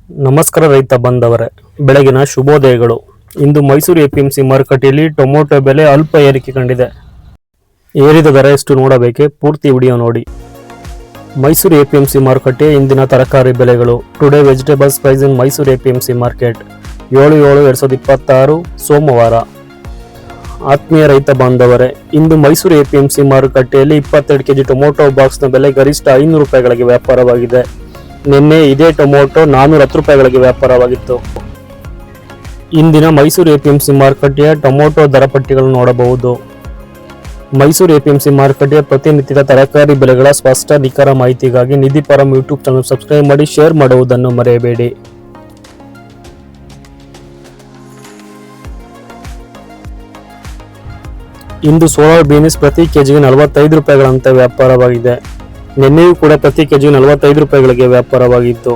ನಮಸ್ಕಾರ ರೈತ ಬಂದವರೇ, ಬೆಳಗಿನ ಶುಭೋದಯಗಳು. ಇಂದು ಮೈಸೂರು ಎಪಿಎಂಸಿ ಮಾರುಕಟ್ಟೆಯಲ್ಲಿ ಟೊಮೊಟೊ ಬೆಲೆ ಅಲ್ಪ ಏರಿಕೆ ಕಂಡಿದೆ. ಏರಿದ ದರ ಎಷ್ಟು ನೋಡಬೇಕೆ? ಪೂರ್ತಿ ವಿಡಿಯೋ ನೋಡಿ. ಮೈಸೂರು ಎಪಿಎಂಸಿ ಮಾರುಕಟ್ಟೆ ಇಂದಿನ ತರಕಾರಿ ಬೆಲೆಗಳು. ಟುಡೇ ವೆಜಿಟೇಬಲ್ಸ್ ಪ್ರೈಸ್ ಇನ್ ಮೈಸೂರು ಎಪಿಎಂಸಿ ಮಾರ್ಕೆಟ್ 7/7/2026 ಸೋಮವಾರ. ಆತ್ಮೀಯ ರೈತ ಬಾಂಧವರೇ, ಇಂದು ಮೈಸೂರು ಎಪಿಎಂಸಿ ಮಾರುಕಟ್ಟೆಯಲ್ಲಿ 22 ಕೆಜಿ ಟೊಮೊಟೊ ಬಾಕ್ಸ್ನ ಬೆಲೆ ಗರಿಷ್ಠ 500 ರೂಪಾಯಿಗಳಿಗೆ ವ್ಯಾಪಾರವಾಗಿದೆ. ನಿನ್ನೆ ಇದೇ ಟೊಮೊಟೊ 410 ರೂಪಾಯಿಗಳಿಗೆ ವ್ಯಾಪಾರವಾಗಿತ್ತು. ಇಂದಿನ ಮೈಸೂರು ಎಪಿಎಂಸಿ ಮಾರುಕಟ್ಟೆಯ ಟೊಮೊಟೊ ದರಪಟ್ಟಿಗಳನ್ನು ನೋಡಬಹುದು. ಮೈಸೂರು ಎಪಿಎಂಸಿ ಮಾರುಕಟ್ಟೆಯ ಪ್ರತಿನಿತ್ಯದ ತರಕಾರಿ ಬೆಲೆಗಳ ಸ್ಪಷ್ಟ ನಿಖರ ಮಾಹಿತಿಗಾಗಿ ನಿಧಿ ಫಾರಂ ಯೂಟ್ಯೂಬ್ ಚಾನಲ್ ಸಬ್ಸ್ಕ್ರೈಬ್ ಮಾಡಿ, ಶೇರ್ ಮಾಡುವುದನ್ನು ಮರೆಯಬೇಡಿ. ಇಂದು ಸೋಯಾಬೀನ್ಸ್ ಬೀನ್ಸ್ ಪ್ರತಿ ಕೆಜಿಗೆ 45 ರೂಪಾಯಿಗಳಂತೆ ವ್ಯಾಪಾರವಾಗಿದೆ. ನಿನ್ನೆಯೂ ಕೂಡ ಪ್ರತಿ ಕೆಜಿಗೆ 45 ರೂಪಾಯಿಗಳಿಗೆ ವ್ಯಾಪಾರವಾಗಿತ್ತು.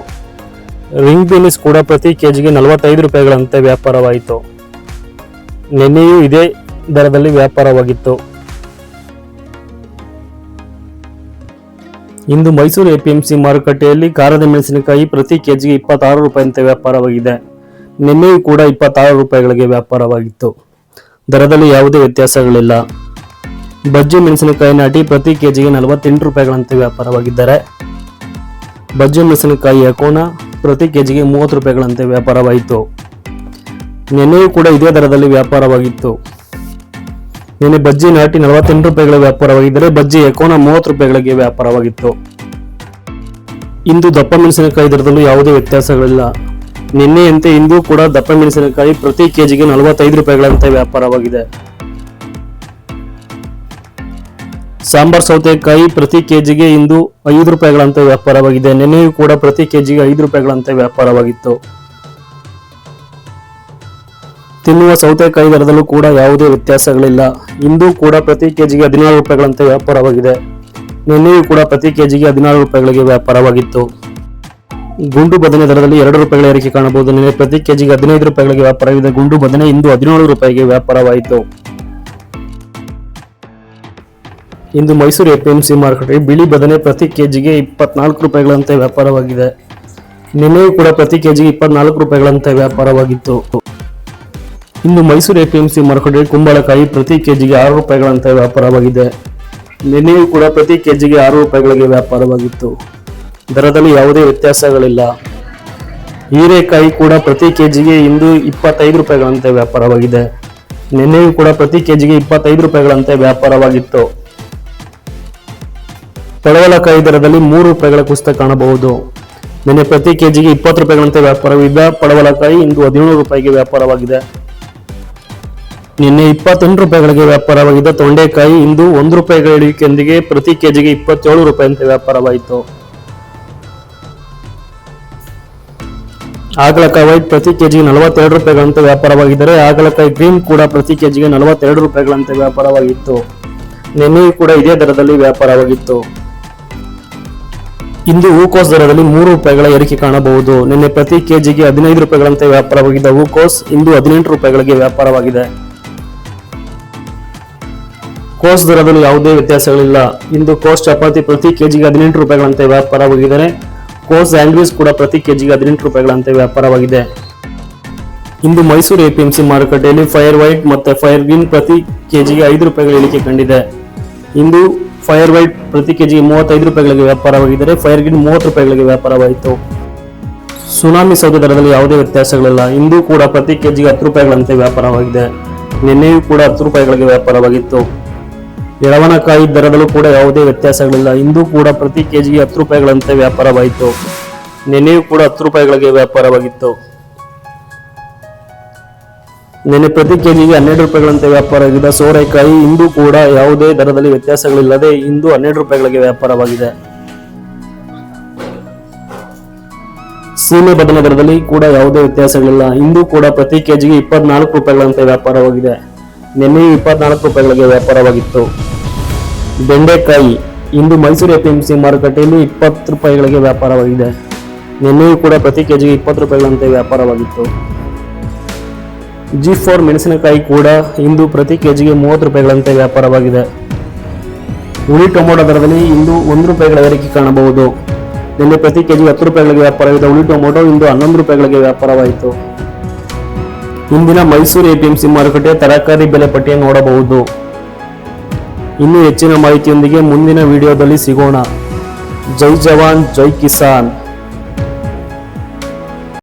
ರಿಂಗ್ ಬೀನ್ಸ್ ಕೂಡ ಪ್ರತಿ ಕೆಜಿಗೆ 45 ರೂಪಾಯಿಗಳಂತೆ ವ್ಯಾಪಾರವಾಯಿತು. ನಿನ್ನೆಯೂ ಇದೇ ದರದಲ್ಲಿ ವ್ಯಾಪಾರವಾಗಿತ್ತು. ಇಂದು ಮೈಸೂರು ಎಪಿಎಂಸಿ ಮಾರುಕಟ್ಟೆಯಲ್ಲಿ ಖಾರದ ಮೆಣಸಿನಕಾಯಿ ಪ್ರತಿ ಕೆಜಿಗೆ 26 ರೂಪಾಯಿಯಂತೆ ವ್ಯಾಪಾರವಾಗಿದೆ. ನಿನ್ನೆಯೂ ಕೂಡ 26 ರೂಪಾಯಿಗಳಿಗೆ ವ್ಯಾಪಾರವಾಗಿತ್ತು. ದರದಲ್ಲಿ ಯಾವುದೇ ವ್ಯತ್ಯಾಸಗಳಿಲ್ಲ. ಬಜ್ಜಿ ಮೆಣಸಿನಕಾಯಿ ನಾಟಿ ಪ್ರತಿ ಕೆಜಿಗೆ 48 ರೂಪಾಯಿಗಳಂತೆ ವ್ಯಾಪಾರವಾಗಿದ್ದರೆ, ಬಜ್ಜಿ ಮೆಣಸಿನಕಾಯಿ ಅಕೋನ ಪ್ರತಿ ಕೆಜಿಗೆ 30 ರೂಪಾಯಿಗಳಂತೆ ವ್ಯಾಪಾರವಾಯಿತು. ನಿನ್ನೆಯೂ ಕೂಡ ಇದೇ ದರದಲ್ಲಿ ವ್ಯಾಪಾರವಾಗಿತ್ತು. ನಿನ್ನೆ ಬಜ್ಜಿ ನಾಟಿ 48 ರೂಪಾಯಿಗಳ ವ್ಯಾಪಾರವಾಗಿದ್ದರೆ, ಬಜ್ಜಿ ಅಕೋನ 30 ರೂಪಾಯಿಗಳಿಗೆ ವ್ಯಾಪಾರವಾಗಿತ್ತು. ಇಂದು ದಪ್ಪ ಮೆಣಸಿನಕಾಯಿ ದರದಲ್ಲೂ ಯಾವುದೇ ವ್ಯತ್ಯಾಸಗಳಿಲ್ಲ. ನಿನ್ನೆಯಂತೆ ಇಂದು ಕೂಡ ದಪ್ಪ ಮೆಣಸಿನಕಾಯಿ ಪ್ರತಿ ಕೆಜಿಗೆ 45 ರೂಪಾಯಿಗಳಂತೆ ವ್ಯಾಪಾರವಾಗಿದೆ. ಸಾಂಬಾರ್ ಸೌತೆಕಾಯಿ ಪ್ರತಿ ಕೆಜಿಗೆ ಇಂದು 5 ರೂಪಾಯಿಗಳಂತೆ ವ್ಯಾಪಾರವಾಗಿದೆ. ನಿನ್ನೆಯೂ ಕೂಡ ಪ್ರತಿ ಕೆಜಿಗೆ 5 ರೂಪಾಯಿಗಳಂತೆ ವ್ಯಾಪಾರವಾಗಿತ್ತು. ತಿನ್ನುವ ಸೌತೆಕಾಯಿ ದರದಲ್ಲೂ ಕೂಡ ಯಾವುದೇ ವ್ಯತ್ಯಾಸಗಳಿಲ್ಲ. ಇಂದು ಕೂಡ ಪ್ರತಿ ಕೆಜಿಗೆ 16 ರೂಪಾಯಿಗಳಂತೆ ವ್ಯಾಪಾರವಾಗಿದೆ. ನಿನ್ನೆಯೂ ಕೂಡ ಪ್ರತಿ ಕೆಜಿಗೆ 16 ರೂಪಾಯಿಗಳಿಗೆ ವ್ಯಾಪಾರವಾಗಿತ್ತು. ಗುಂಡು ಬದನೆ ದರದಲ್ಲಿ 2 ರೂಪಾಯಿಗಳ ಏರಿಕೆ ಕಾಣಬಹುದು. ನಿನ್ನೆ ಪ್ರತಿ ಕೆಜಿಗೆ 15 ರೂಪಾಯಿಗಳಿಗೆ ವ್ಯಾಪಾರವಿದೆ. ಗುಂಡು ಬದನೆ ಇಂದು 17 ರೂಪಾಯಿಗೆ ವ್ಯಾಪಾರವಾಯಿತು. ಇಂದು ಮೈಸೂರು ಎಪಿಎಂಸಿ ಮಾರುಕಟ್ಟೆ ಬಿಳಿ ಬದನೆ ಪ್ರತಿ ಕೆಜಿಗೆ 24 ರೂಪಾಯಿಗಳಂತೆ ವ್ಯಾಪಾರವಾಗಿದೆ. ನಿನ್ನೆಯೂ ಕೂಡ ಪ್ರತಿ ಕೆಜಿಗೆ 24 ರೂಪಾಯಿಗಳಂತೆ ವ್ಯಾಪಾರವಾಗಿತ್ತು. ಇಂದು ಮೈಸೂರು ಎಪಿಎಂಸಿ ಮಾರುಕಟ್ಟೆ ಕುಂಬಳಕಾಯಿ ಪ್ರತಿ ಕೆಜಿಗೆ 6 ರೂಪಾಯಿಗಳಂತೆ ವ್ಯಾಪಾರವಾಗಿದೆ. ನಿನ್ನೆಯೂ ಕೂಡ ಪ್ರತಿ ಕೆಜಿಗೆ 6 ರೂಪಾಯಿಗಳಿಗೆ ವ್ಯಾಪಾರವಾಗಿತ್ತು. ದರದಲ್ಲಿ ಯಾವುದೇ ವ್ಯತ್ಯಾಸಗಳಿಲ್ಲ. ಹೀರೆಕಾಯಿ ಕೂಡ ಪ್ರತಿ ಕೆಜಿಗೆ ಇಂದು 25 ರೂಪಾಯಿಗಳಂತೆ ವ್ಯಾಪಾರವಾಗಿದೆ. ನಿನ್ನೆಯೂ ಕೂಡ ಪ್ರತಿ ಕೆಜಿಗೆ 25 ರೂಪಾಯಿಗಳಂತೆ ವ್ಯಾಪಾರವಾಗಿತ್ತು. ಪಡವಲಕಾಯಿ ದರದಲ್ಲಿ 3 ರೂಪಾಯಿಗಳ ಕುಸಿತ ಕಾಣಬಹುದು. ನಿನ್ನೆ ಪ್ರತಿ ಕೆಜಿಗೆ 20 ರೂಪಾಯಿಗಳಂತೆ ವ್ಯಾಪಾರವಿದ್ದ ಪಡವಲಕಾಯಿ ಇಂದು 17 ರೂಪಾಯಿಗೆ ವ್ಯಾಪಾರವಾಗಿದೆ. ನಿನ್ನೆ 28 ರೂಪಾಯಿಗಳಿಗೆ ವ್ಯಾಪಾರವಾಗಿದ್ದ ತೊಂಡೆಕಾಯಿ ಇಂದು 1 ರೂಪಾಯಿಗಳ ಇಳಿಕೆಯೊಂದಿಗೆ ಪ್ರತಿ ಕೆಜಿಗೆ 27 ರೂಪಾಯಿಯಂತೆ ವ್ಯಾಪಾರವಾಯಿತು. ಹಾಗಲಕಾಯಿ ವೈಟ್ ಪ್ರತಿ ಕೆಜಿಗೆ 42 ರೂಪಾಯಿಗಳಂತೆ ವ್ಯಾಪಾರವಾಗಿದ್ದರೆ, ಹಾಗಲಕಾಯಿ ಗ್ರೀನ್ ಕೂಡ ಪ್ರತಿ ಕೆಜಿಗೆ 42 ರೂಪಾಯಿಗಳಂತೆ ವ್ಯಾಪಾರವಾಗಿತ್ತು. ನಿನ್ನೆಯೂ ಕೂಡ ಇದೇ ದರದಲ್ಲಿ ವ್ಯಾಪಾರವಾಗಿತ್ತು. ಇಂದು ಹೂಕೋಸ್ ದರದಲ್ಲಿ 3 ರೂಪಾಯಿಗಳ ಏರಿಕೆ ಕಾಣಬಹುದು. ನಿನ್ನೆ ಪ್ರತಿ ಕೆಜಿಗೆ 15 ರೂಪಾಯಿಗಳಂತೆ ವ್ಯಾಪಾರವಾಗಿದ್ದ ಹೂಕೋಸ್ ಇಂದು 18 ರೂಪಾಯಿಗಳಿಗೆ ವ್ಯಾಪಾರವಾಗಿದೆ. ಕೋಸ್ ದರದಲ್ಲಿ ಯಾವುದೇ ವ್ಯತ್ಯಾಸಗಳಿಲ್ಲ. ಇಂದು ಕೋಸ್ ಚಪಾತಿ ಪ್ರತಿ ಕೆಜಿಗೆ 18 ರೂಪಾಯಿಗಳಂತೆ ವ್ಯಾಪಾರವಾಗಿದ್ದರೆ, ಕೋಸ್ ಸ್ಯಾಂಡ್ವಿಚ್ ಕೂಡ ಪ್ರತಿ ಕೆಜಿಗೆ 18 ರೂಪಾಯಿಗಳಂತೆ ವ್ಯಾಪಾರವಾಗಿದೆ. ಇಂದು ಮೈಸೂರು ಎಪಿಎಂಸಿ ಮಾರುಕಟ್ಟೆಯಲ್ಲಿ ಫೈರ್ ವೈಟ್ ಮತ್ತು ಫೈರ್ ಗ್ರೀನ್ ಪ್ರತಿ ಕೆಜಿಗೆ 5 ರೂಪಾಯಿಗಳ ಇಳಿಕೆ ಕಂಡಿದೆ. ಇಂದು ಫೈರ್ ವೈಟ್ ಪ್ರತಿ ಕೆಜಿಗೆ 35 ರೂಪಾಯಿಗಳಿಗೆ ವ್ಯಾಪಾರವಾಗಿದ್ದರೆ, ಫೈರ್ ಗ್ರೀನ್ 30 ರೂಪಾಯಿಗಳಿಗೆ ವ್ಯಾಪಾರವಾಯಿತು. ಸುನಾಮಿ ಸೌದೆ ದರದಲ್ಲಿ ಯಾವುದೇ ವ್ಯತ್ಯಾಸಗಳಿಲ್ಲ. ಇಂದು ಕೂಡ ಪ್ರತಿ ಕೆಜಿಗೆ 10 ರೂಪಾಯಿಗಳಂತೆ ವ್ಯಾಪಾರವಾಗಿದೆ. ನಿನ್ನೆಯೂ ಕೂಡ 10 ರೂಪಾಯಿಗಳಿಗೆ ವ್ಯಾಪಾರವಾಗಿತ್ತು. ಎಳವನಕಾಯಿ ದರದಲ್ಲೂ ಕೂಡ ಯಾವುದೇ ವ್ಯತ್ಯಾಸಗಳಿಲ್ಲ. ಇಂದು ಕೂಡ ಪ್ರತಿ ಕೆಜಿಗೆ 10 ರೂಪಾಯಿಗಳಂತೆ ವ್ಯಾಪಾರವಾಯಿತು. ನಿನ್ನೆಯೂ ಕೂಡ 10 ರೂಪಾಯಿಗಳಿಗೆ ವ್ಯಾಪಾರವಾಗಿತ್ತು. ನಿನ್ನೆ ಪ್ರತಿ ಕೆಜಿಗೆ 12 ರೂಪಾಯಿಗಳಂತೆ ವ್ಯಾಪಾರವಾಗಿದ್ದ ಸೋರೆಕಾಯಿ ಇಂದು ಕೂಡ ಯಾವುದೇ ದರದಲ್ಲಿ ವ್ಯತ್ಯಾಸಗಳಿಲ್ಲದೆ ಇಂದು 12 ರೂಪಾಯಿಗಳಿಗೆ ವ್ಯಾಪಾರವಾಗಿದೆ. ಸೀಮೆ ಬದನೆ ದರದಲ್ಲಿ ಕೂಡ ಯಾವುದೇ ವ್ಯತ್ಯಾಸಗಳಿಲ್ಲ. ಇಂದು ಕೂಡ ಪ್ರತಿ ಕೆಜಿಗೆ 24 ರೂಪಾಯಿಗಳಂತೆ ವ್ಯಾಪಾರವಾಗಿದೆ. ನಿನ್ನೆಯೂ 24 ರೂಪಾಯಿಗಳಿಗೆ ವ್ಯಾಪಾರವಾಗಿತ್ತು. ಬೆಂಡೆಕಾಯಿ ಇಂದು ಮೈಸೂರು ಎಪಿಎಂಸಿ ಮಾರುಕಟ್ಟೆಯಲ್ಲಿ 20 ರೂಪಾಯಿಗಳಿಗೆ ವ್ಯಾಪಾರವಾಗಿದೆ. ನಿನ್ನೆಯೂ ಕೂಡ ಪ್ರತಿ ಕೆಜಿಗೆ 20 ರೂಪಾಯಿಗಳಂತೆ ವ್ಯಾಪಾರವಾಗಿತ್ತು. G4 ಮೆಣಸಿನಕಾಯಿ ಕೂಡ ಇಂದು ಪ್ರತಿ ಕೆಜಿಗೆ 30 ರೂಪಾಯಿಗಳಂತೆ ವ್ಯಾಪಾರವಾಗಿದೆ. ಹುಳಿ ಟೊಮೊಟೊ ದರದಲ್ಲಿ ಇಂದು 1 ರೂಪಾಯಿಗಳ ಏರಿಕೆ ಕಾಣಬಹುದು. ನಿನ್ನೆ ಪ್ರತಿ ಕೆಜಿ 10 ರೂಪಾಯಿಗಳಿಗೆ ವ್ಯಾಪಾರವಿದ್ದ ಹುಳಿ ಟೊಮೊಟೊ ಇಂದು 11 ರೂಪಾಯಿಗಳಿಗೆ ವ್ಯಾಪಾರವಾಯಿತು. ಇಂದಿನ ಮೈಸೂರು ಎಪಿಎಂಸಿ ಮಾರುಕಟ್ಟೆಯ ತರಕಾರಿ ಬೆಲೆ ಪಟ್ಟಿಯನ್ನು ನೋಡಬಹುದು. ಇನ್ನೂ ಹೆಚ್ಚಿನ ಮಾಹಿತಿಯೊಂದಿಗೆ ಮುಂದಿನ ವಿಡಿಯೋದಲ್ಲಿ ಸಿಗೋಣ. ಜೈ ಜವಾನ್ ಜೈ ಕಿಸಾನ್.